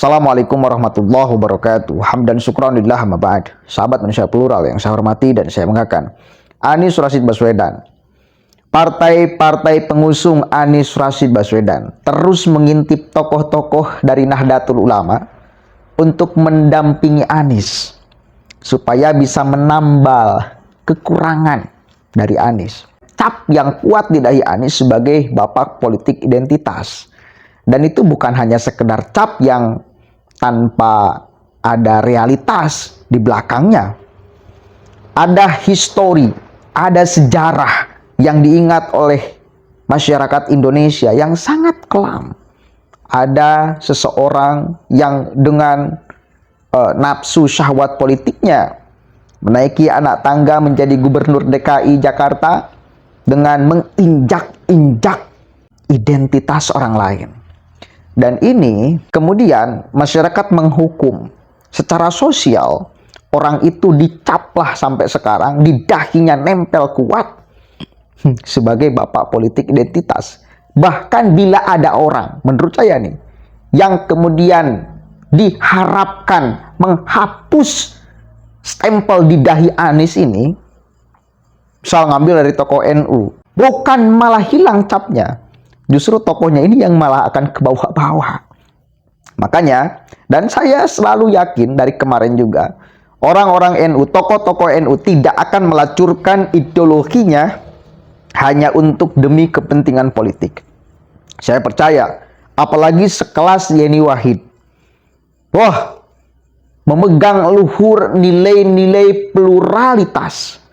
Assalamualaikum warahmatullahi wabarakatuh. Hamdan syukran lillah amma ba'd. Sahabat manusia plural yang saya hormati dan saya banggakan. Anies Rashid Baswedan. Partai-partai pengusung Anies Rashid Baswedan terus mengintip tokoh-tokoh dari Nahdlatul Ulama untuk mendampingi Anies supaya bisa menambal kekurangan dari Anies. Cap yang kuat di dahi Anies sebagai bapak politik identitas. Dan itu bukan hanya sekedar cap yang tanpa ada realitas di belakangnya. Ada histori, ada sejarah yang diingat oleh masyarakat Indonesia yang sangat kelam. Ada seseorang yang dengan nafsu syahwat politiknya menaiki anak tangga menjadi gubernur DKI Jakarta dengan menginjak-injak identitas orang lain. Dan ini kemudian masyarakat menghukum secara sosial, orang itu dicaplah sampai sekarang, di dahinya nempel kuat sebagai bapak politik identitas. Bahkan bila ada orang, menurut saya nih, yang kemudian diharapkan menghapus stempel di dahi Anies ini, misal ngambil dari tokoh NU, bukan malah hilang capnya. Justru tokohnya ini yang malah akan ke bawah-bawah. Makanya, dan saya selalu yakin dari kemarin juga, orang-orang NU, tokoh-tokoh NU tidak akan melacurkan ideologinya hanya untuk demi kepentingan politik. Saya percaya, apalagi sekelas Yeni Wahid. Wah, memegang luhur nilai-nilai pluralitas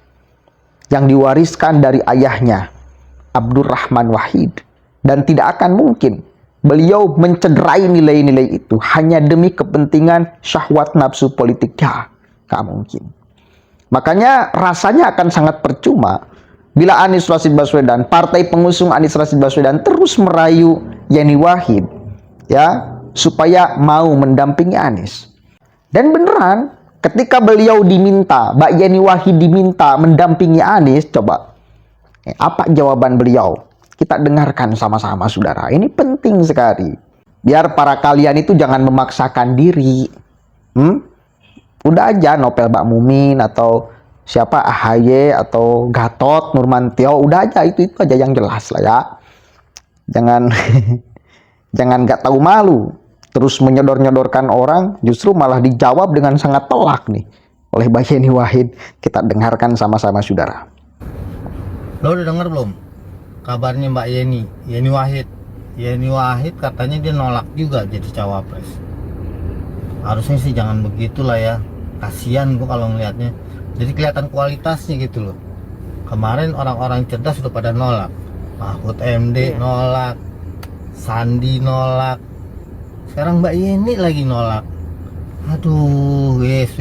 yang diwariskan dari ayahnya, Abdurrahman Wahid. Dan tidak akan mungkin beliau mencederai nilai-nilai itu hanya demi kepentingan syahwat nafsu politik. Ya, nggak mungkin. Makanya rasanya akan sangat percuma bila Anies Rashid Baswedan, partai pengusung Anies Rashid Baswedan terus merayu Yeni Wahid ya supaya mau mendampingi Anies. Dan beneran ketika beliau diminta, Mbak Yeni Wahid diminta mendampingi Anies, coba apa jawaban beliau? Kita dengarkan sama-sama, saudara. Ini penting sekali. Biar para kalian itu jangan memaksakan diri. Udah aja Nopel Bak Mumin atau siapa AHY atau Gatot Nurmantio. Udah aja itu aja yang jelas lah ya. Jangan jangan nggak tahu malu. Terus menyodor-nyodorkan orang. Justru malah dijawab dengan sangat telak nih oleh Mbak Yeni Wahid. Kita dengarkan sama-sama, saudara. Lo udah denger belum kabarnya Mbak Yeni Wahid? Yeni Wahid katanya dia nolak juga jadi cawapres. Harusnya sih jangan begitulah ya, kasihan gua kalau ngelihatnya. Jadi kelihatan kualitasnya gitu loh. Kemarin orang-orang cerdas sudah pada nolak. Mahfud MD nolak, Sandi nolak, sekarang Mbak Yeni lagi nolak. Aduh, wes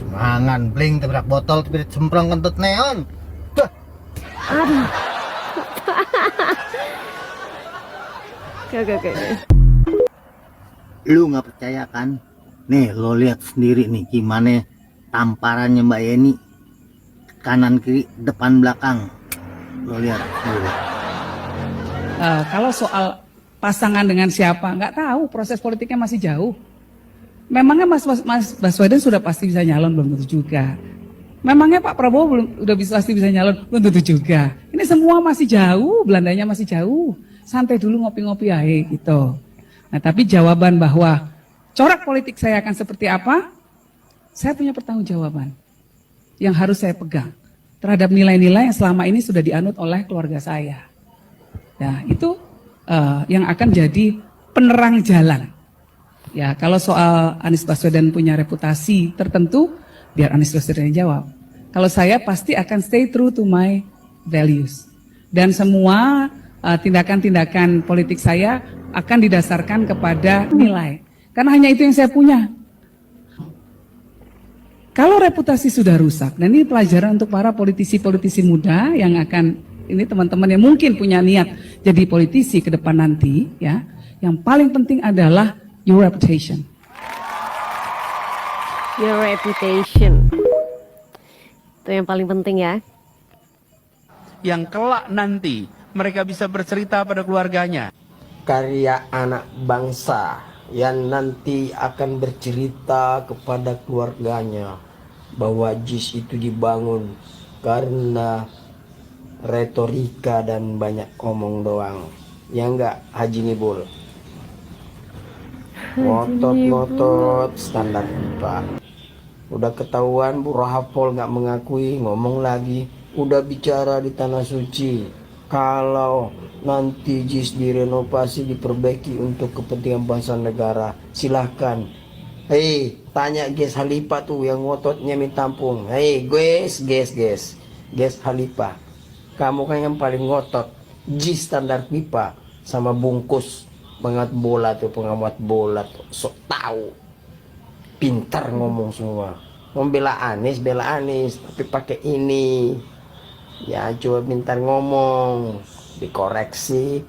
mangan bling tabrak botol spirit semprong kentut neon. Aduh. Oke. Lu nggak percaya kan? Nih lo lihat sendiri nih gimana tamparannya Mbak Yeni, kanan kiri depan belakang. Lo lihat sendiri. Kalau soal pasangan dengan siapa nggak tahu, proses politiknya masih jauh. Memangnya Mas Baswedan sudah pasti bisa nyalon? Belum tentu juga. Memangnya Pak Prabowo pasti bisa nyalon? Belum tentu juga. Ini semua masih jauh, Belandanya masih jauh. Santai dulu, ngopi-ngopi aja gitu. Nah, tapi jawaban bahwa corak politik saya akan seperti apa, saya punya pertanggungjawaban yang harus saya pegang terhadap nilai-nilai yang selama ini sudah dianut oleh keluarga saya. Nah, itu yang akan jadi penerang jalan. Ya, kalau soal Anies Baswedan punya reputasi tertentu, biar Anies Baswedan yang jawab. Kalau saya pasti akan stay true to my values. Dan semua tindakan-tindakan politik saya akan didasarkan kepada nilai. Karena hanya itu yang saya punya. Kalau reputasi sudah rusak, dan ini pelajaran untuk para politisi-politisi muda yang akan, ini teman-teman yang mungkin punya niat jadi politisi ke depan nanti, ya, yang paling penting adalah your reputation. Your reputation. Itu yang paling penting ya. Yang kelak nanti mereka bisa bercerita pada keluarganya. Karya anak bangsa yang nanti akan bercerita kepada keluarganya bahwa JIS itu dibangun karena retorika dan banyak omong doang. Ya enggak, Haji Nibul? Ngotot-ngotot standar pipa. Udah ketahuan Bu Rahapol nggak mengakui, ngomong lagi. Udah bicara di Tanah Suci, kalau nanti JIS direnovasi, diperbaiki untuk kepentingan bangsa negara, silahkan. Hei, tanya Ges Halipa tuh yang ngototnya minta tampung. Hei, Ges Halipa, kamu kan yang paling ngotot. JIS standar pipa sama bungkus pengamat bola tuh, sok tahu, pintar ngomong semua. Mau bela Anies, tapi pakai ini. Ya coba pintar ngomong, dikoreksi.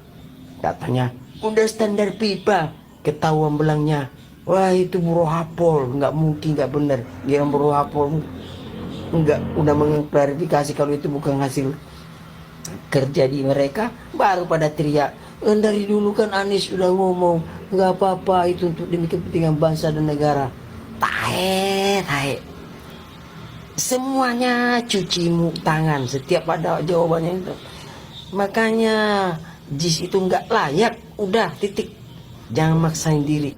Katanya udah standar pipa, ketahuan belangnya. Wah itu Burohapol, nggak mungkin, nggak bener. Dia Burohapol nggak udah mengklarifikasi kalau itu bukan hasil kerja di mereka, baru pada teriak. Dari dulu kan Anies udah ngomong nggak apa-apa itu untuk demi kepentingan bangsa dan negara. Tahe. Semuanya cuci tangan setiap ada jawabannya itu. Makanya JIS itu nggak layak, udah titik. Jangan maksain diri.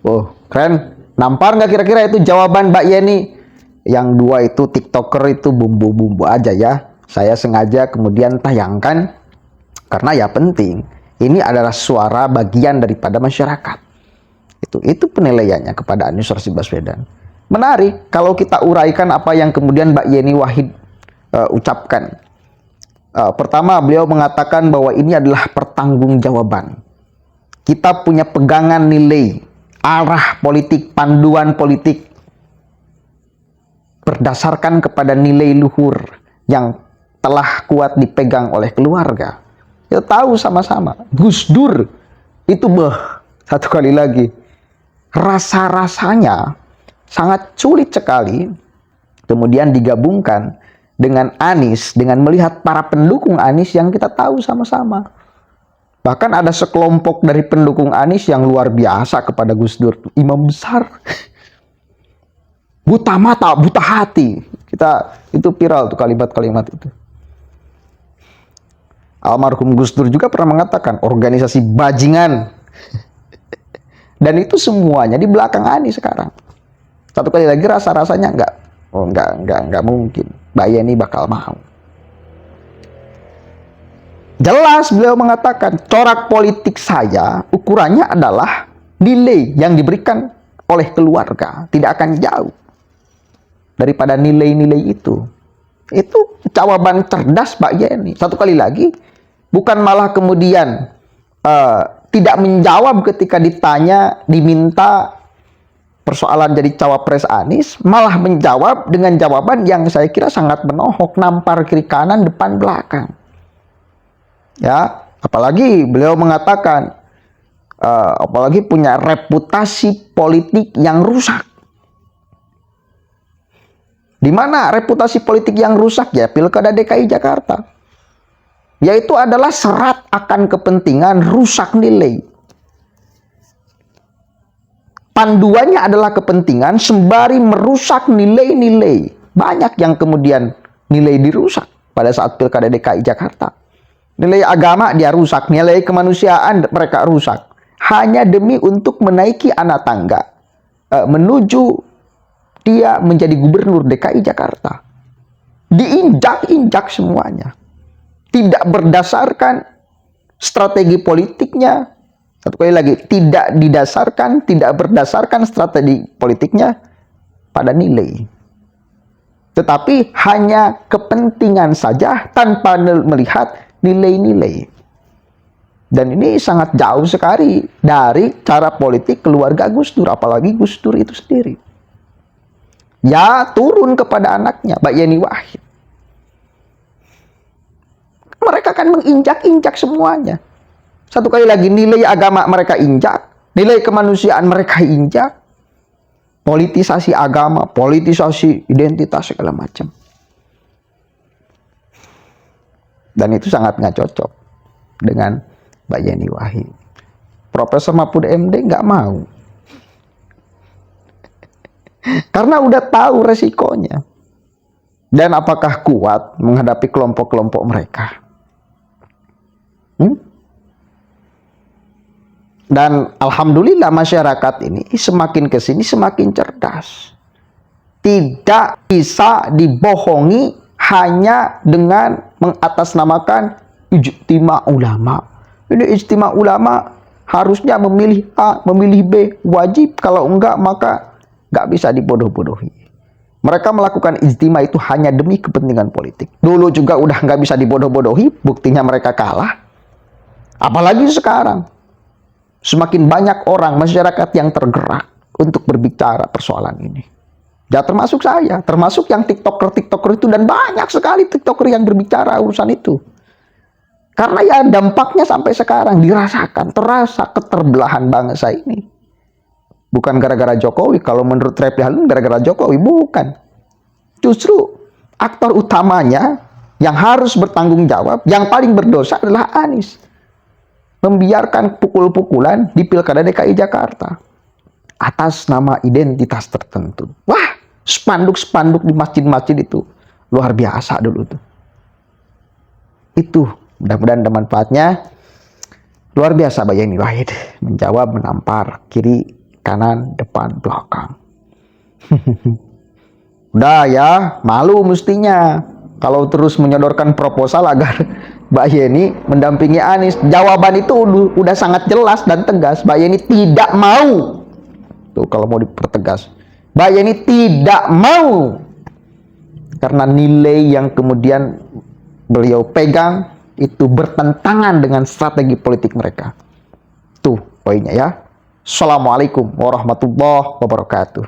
Oh, keren. Nampar nggak kira-kira itu jawaban Mbak Yeni? Yang dua itu TikToker itu bumbu-bumbu aja ya. Saya sengaja kemudian tayangkan karena ya penting. Ini adalah suara bagian daripada masyarakat. Itu penilaiannya kepada Anies Rashid Baswedan. Menarik kalau kita uraikan apa yang kemudian Mbak Yeni Wahid ucapkan. Pertama, beliau mengatakan bahwa ini adalah pertanggungjawaban. Kita punya pegangan nilai, arah politik, panduan politik berdasarkan kepada nilai luhur yang telah kuat dipegang oleh keluarga. Ya tahu sama-sama, Gus Dur itu satu kali lagi, rasa-rasanya sangat sulit sekali kemudian digabungkan dengan Anies, dengan melihat para pendukung Anies yang kita tahu sama-sama. Bahkan ada sekelompok dari pendukung Anies yang luar biasa kepada Gus Dur, imam besar. Buta mata, buta hati. Itu viral tuh kalimat-kalimat itu. Almarhum Gus Dur juga pernah mengatakan organisasi bajingan. Dan itu semuanya di belakang Anies sekarang. Satu kali lagi rasa-rasanya enggak mungkin Mbak Yeni bakal mau. Jelas beliau mengatakan corak politik saya ukurannya adalah nilai yang diberikan oleh keluarga, tidak akan jauh daripada nilai-nilai itu. Itu jawaban cerdas Mbak Yeni. Satu kali lagi, bukan malah kemudian tidak menjawab ketika diminta persoalan jadi cawapres Anies, malah menjawab dengan jawaban yang saya kira sangat menohok, nampar kiri kanan depan belakang. Ya, apalagi beliau mengatakan apalagi punya reputasi politik yang rusak. Di mana reputasi politik yang rusak? Ya Pilkada DKI Jakarta. Yaitu adalah serat akan kepentingan, rusak nilai. Panduannya adalah kepentingan sembari merusak nilai-nilai. Banyak yang kemudian nilai dirusak pada saat Pilkada DKI Jakarta. Nilai agama dia rusak, nilai kemanusiaan mereka rusak. Hanya demi untuk menaiki anak tangga. Menuju dia menjadi gubernur DKI Jakarta. Diinjak-injak semuanya. Tidak berdasarkan strategi politiknya. Satu kali lagi, tidak berdasarkan strategi politiknya pada nilai. Tetapi hanya kepentingan saja tanpa melihat nilai-nilai. Dan ini sangat jauh sekali dari cara politik keluarga Gus Dur, apalagi Gus Dur itu sendiri. Ya turun kepada anaknya, Mbak Yeni Wahid. Mereka akan menginjak-injak semuanya. Satu kali lagi, nilai agama mereka injak, nilai kemanusiaan mereka injak, politisasi agama, politisasi identitas segala macam. Dan itu sangat nggak cocok dengan Mbak Yeni Wahid. Profesor Mahfud MD nggak mau Karena udah tahu resikonya. Dan apakah kuat menghadapi kelompok-kelompok mereka? Dan alhamdulillah masyarakat ini semakin kesini semakin cerdas. Tidak bisa dibohongi hanya dengan mengatasnamakan ijtima ulama. Ini ijtima ulama harusnya memilih A, memilih B, wajib. Kalau enggak maka enggak bisa dibodoh-bodohi. Mereka melakukan ijtima itu hanya demi kepentingan politik. Dulu juga udah nggak bisa dibodoh-bodohi, buktinya mereka kalah. Apalagi sekarang. Semakin banyak orang, masyarakat yang tergerak untuk berbicara persoalan ini. Ya termasuk saya, termasuk yang tiktoker itu, dan banyak sekali tiktoker yang berbicara urusan itu. Karena ya dampaknya sampai sekarang dirasakan, terasa keterbelahan bangsa ini. Bukan gara-gara Jokowi, kalau menurut Refli Harun gara-gara Jokowi, bukan. Justru aktor utamanya yang harus bertanggung jawab, yang paling berdosa adalah Anies. Membiarkan pukul-pukulan di Pilkada DKI Jakarta atas nama identitas tertentu. Wah, spanduk-spanduk di masjid-masjid itu luar biasa dulu tuh. Itu mudah-mudahan ada manfaatnya. Luar biasa Mbak Yeni Wahid menjawab, menampar kiri, kanan, depan, belakang. Udah ya, malu mestinya kalau terus menyodorkan proposal agar Mbak Yeni mendampingi Anies. Jawaban itu udah sangat jelas dan tegas. Mbak Yeni tidak mau. Tuh kalau mau dipertegas. Mbak Yeni tidak mau. Karena nilai yang kemudian beliau pegang itu bertentangan dengan strategi politik mereka. Tuh poinnya ya. Assalamualaikum warahmatullahi wabarakatuh.